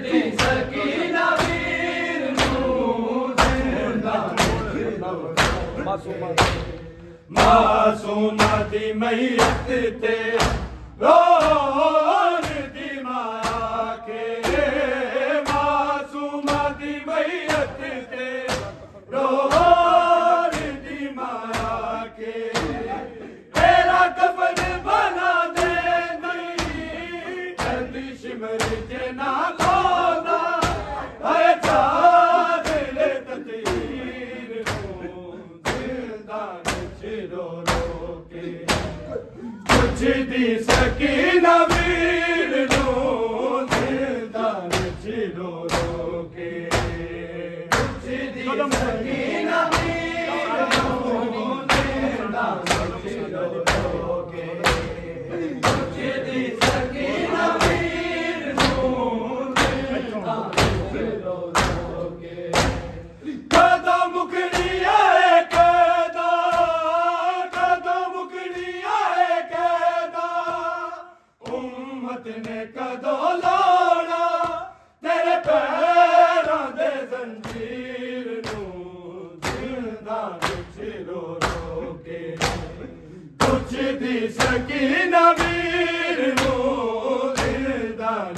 दी सकीना वीर मासूमा दी मैयत ते रोन दी माया के मासूमा दी मैयत ते रोन दी माया के तेरा कफन बना दे नहीं जल्दी शिमर जना खोदा है चाँद ले ततीर दिलदार रो रो के कुछ दी सकीना वीर दिलदार रो रो के कुछ दी सकीना वीर दिलदार रो रो के कुछ दी सकीना वीर दिलदार रो रो के कदम मुकड़ी आए कदा उम्मत ने कदो लोड़ा तेरे पैरों दे जंजीर दिलदार रो रो के कुछ दी सकीना वीर दिलदार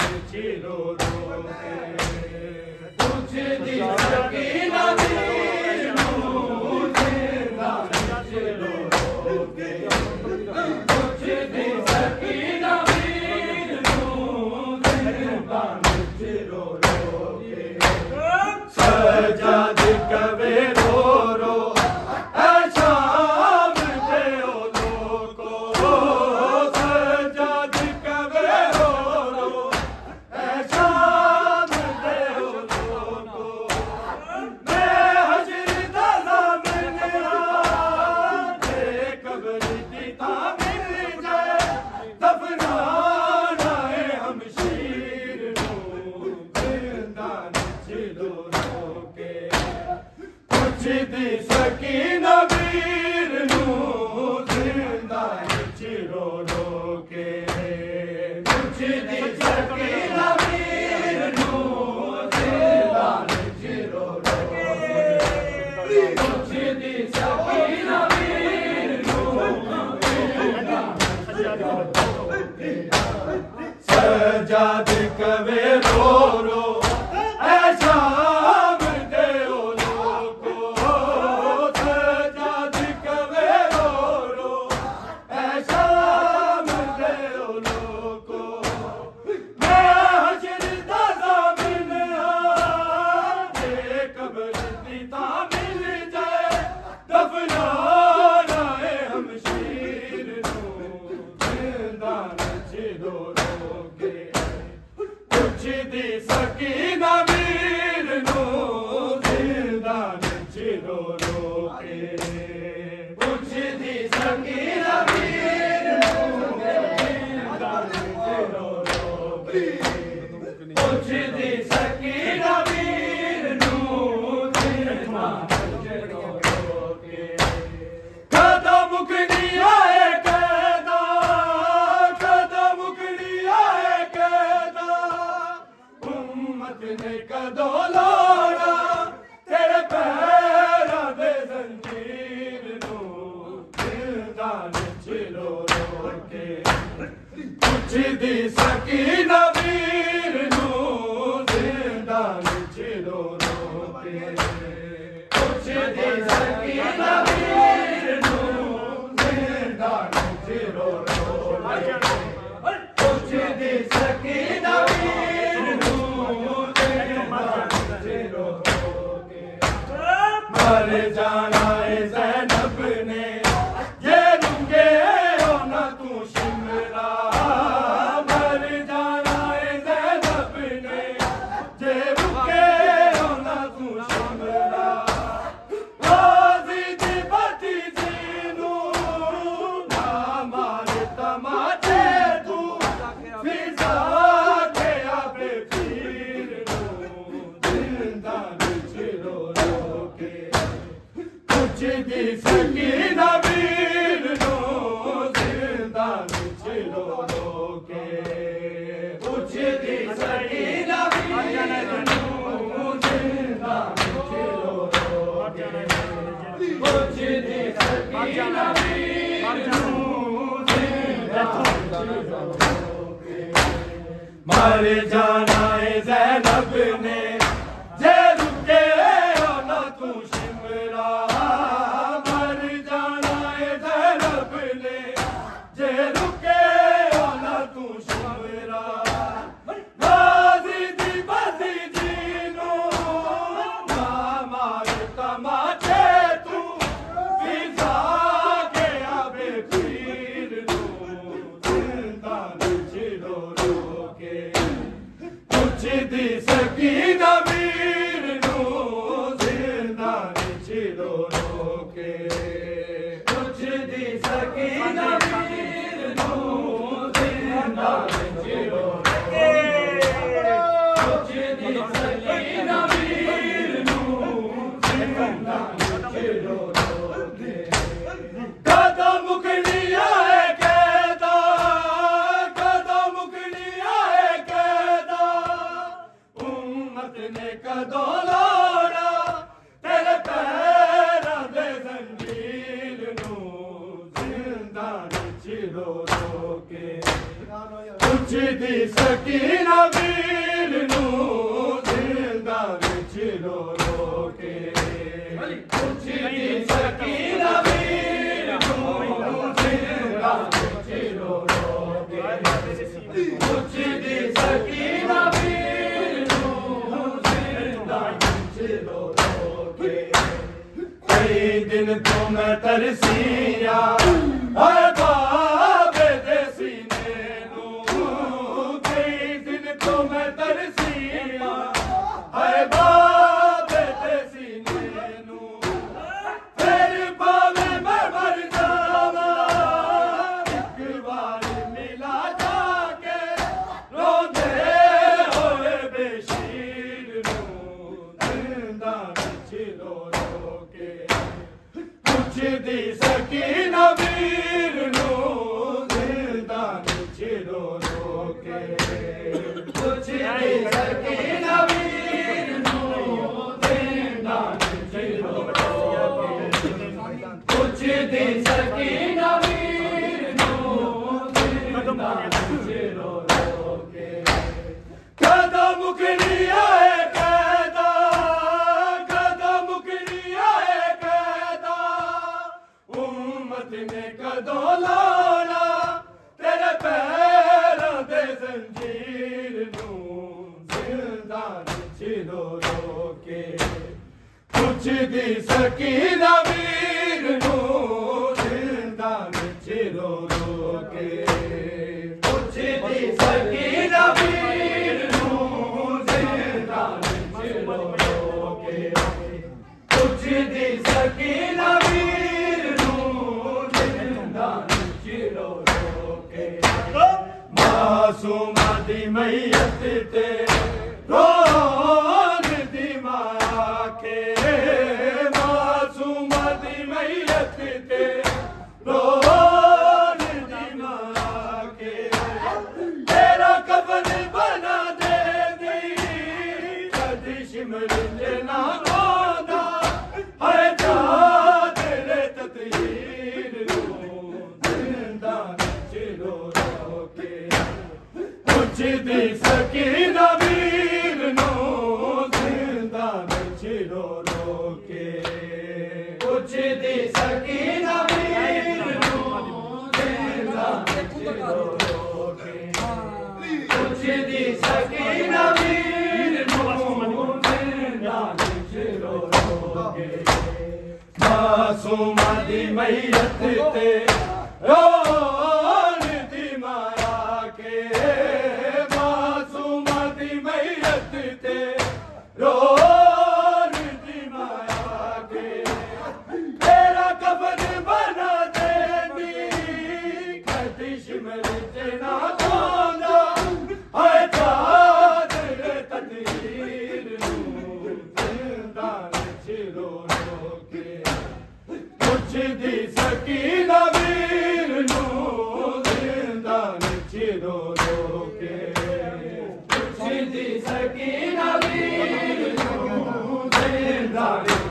रो रो के कुछ दी सकीना वीर दिलदार रो रो के कुछ दी सकीना सजाद कवे रो रो शाम दे ओ लोको सजाद कवे रो रो शाम दे ओ लोको मैं हजर दा ज़ामिन दे कब्र दी तामिल जाए दफनाना है हमशीर दिलदार रो रो के कुछ दी सकीना वीर दिलदार रो रो के कुछ दी सकीना वीर दिलदार रो रो के कुछ दी सकीना वीर सजाद कवे रो रो शाम दे ओ लोको सजाद कवे रो रो शाम दे ओ लोको मैं हजर दा ज़ामिन दे कब्र दी तामिल जाए दफनाना है हमशीर दिलदार रो रो के कुछ दी सकीना वीर दिलदार रो रो के कुछ दी सकीना वीर दिलदार रो रो के कुछ दी सकीना वीर दिलदार रो रो के कदम मुकड़ी आए उम्मत ने कदो लोड़ा तेरे पैरों दे जंजीर दिलदार रो रो के कुछ दी सकीना वीर दिलदार रो रो के कुछ दी सकीना वीर दिलदार रो रो के कुछ दी सकीना मर जाना है ज़ैनब ने ये लूंगे हो ना तू शिमला मर जाना है ज़ैनब ने ये लूंगे हो ना तू शिमला गाज़ी दी भतीजी नू ना मार तमाचे तू फिजा के आबे पीर दिलदार रो रो के कुछ दी सकीना वीर दिलदार रो रो के कुछ दी सकीना वीर सकीना वीर नूं जिंदा मर जाना है ज़ैनब ने जे रुके हो ना तू शिमरा मर जाना है ज़ैनब ने जे रुके हो ना तू शिमरा गाज़ी दी बदी जीनो ना मार तमाचे तू फिजा के आबे पीर नूं जिंदा चिरो रोके कुछ दी सकीना वीर नूं जिंदा चिरो रोके कुछ दी सकीना वीर नूं जिंदा चिरो रोके कुछ दी सकीना वीर नूं जिंदा चिरो रोके कदम मुकनिया है कहदा कदम मुकनिया है कहदा उम्मत ने कदों लाना तेरे पैरां दे जंजीर नूं जिंदा चिरो रोके कुछ दी सकीना वीर नूं जिंदा चिरो रोके कुछ दी सकीना वीर नूं जिंदा चिरो रोके कुछ दी सकीना वीर नूं जिंदा चिरो रोके कई दिन तो मैं तरसिया हाय बाबे दे सीने नूं कई दिन तो मैं तरसिया हाय बाबे दे सीने नूं फिर भावे मैं मर जावा एक बार मिला जाके रोंदे होए बेशीर नूं जिंदा चिरो रोके कुछ दी सकीना वीर नूं जिंदा चिरो रोके कुछ दी सकीना वीर नूं जिंदा चिरो रोके कुछ दी सकीना वीर नूं जिंदा चिरो रोके कदम मुकनिया है कहदा कदम मुकनिया है कहदा उम्मत ने कदों लाना तेरे पैरां दे जंजीर नूं जिंदा चिरो रोके कुछ दी सकीना वीर नूं जिंदा चिरो रोके कुछ दी सकीना वीर नूं जिंदा चिरो रोके कुछ दी सकीना वीर नूं जिंदा चिरो रोके मासूमा दी मैयत ते रोन दी मां के मासूमा दी मैयत ते रोन दी मां के तेरा कफन बना दे दी कदी शिमर ना खोदा हाय जा तेरे तत्हीर नूं जिंदा चिरो रोके कुछ दी सकीना वीर नूं जिंदा चिरो रोके कुछ दी सकीना वीर नूं जिंदा चिरो रोके कुछ दी सकीना वीर नूं जिंदा चिरो रोके मासूमा दी मैयत ते रोन दी माया के मासूमा दी मैयत ते रोन दी माया के तेरा कफन बना दे दी कदी शिमर ना खोदा हाय जा तेरे तदहीर नूं जिंदा चिरो रोके कुछ दी सकीना वीर नूं जिंदा चिरो रोके कुछ दी सकीना वीर नूं जिंदा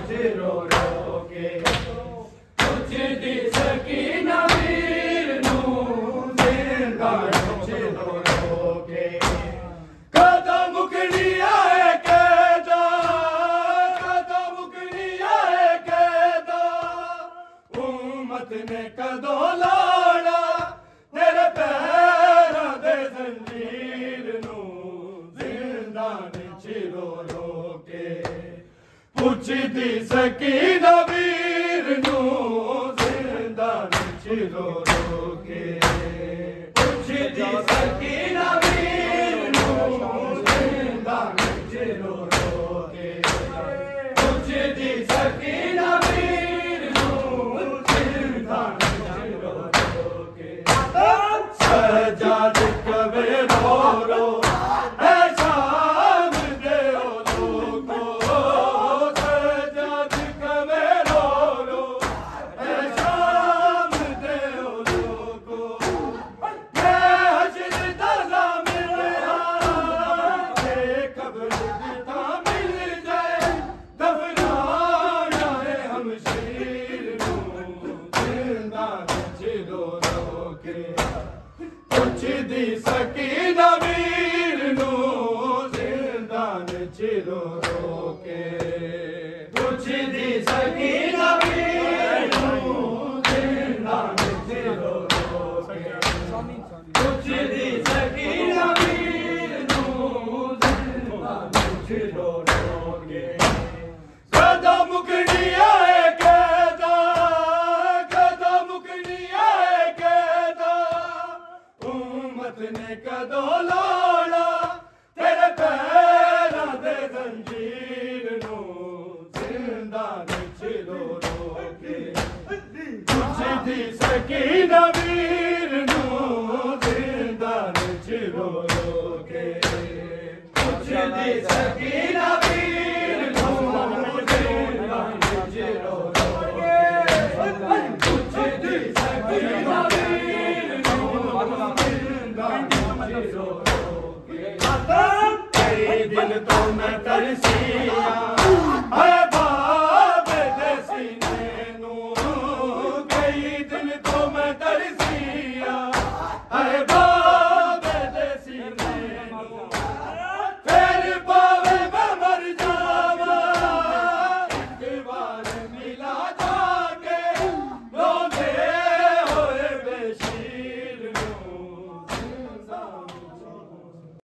चिरो रोके कुछ दी ने कदों लाड़ा तेरे पैरां दे जंजीर नूं जिंदान च रो रो के पुछदी सकीना वीर नूं जिंदान च रो रो के पुछदी सकीना वीर नूं जिंदान च रो रो के पुछदी सकीना वीर नूं जिंदान च रो रो के सजाद कवे रो रो पुछदी सकीना वीर नूं जिंदान च रो रो के पुछदी सकीना वीर नूं जिंदान च रो रो के पुछदी सकीना वीर नूं जिंदान च रो रो के कदा मुकनी आए कहदा कदा मुकनी आए कहदा उम्मत ने कदों लाड़ा तेरे पैरां दे जंजीर नूं जिंदान च रो रो के पुछदी सकीना वीर नूं जिंदान च रो रो के पुछदी सकीना वीर नूं जिंदान च रो रो के पुछदी सकीना वीर नूं कई दिन तो मैं तरसिया है बाबे दे सीने नूं कई दिन तो मैं तरसिया है बाबे दे सीने नूं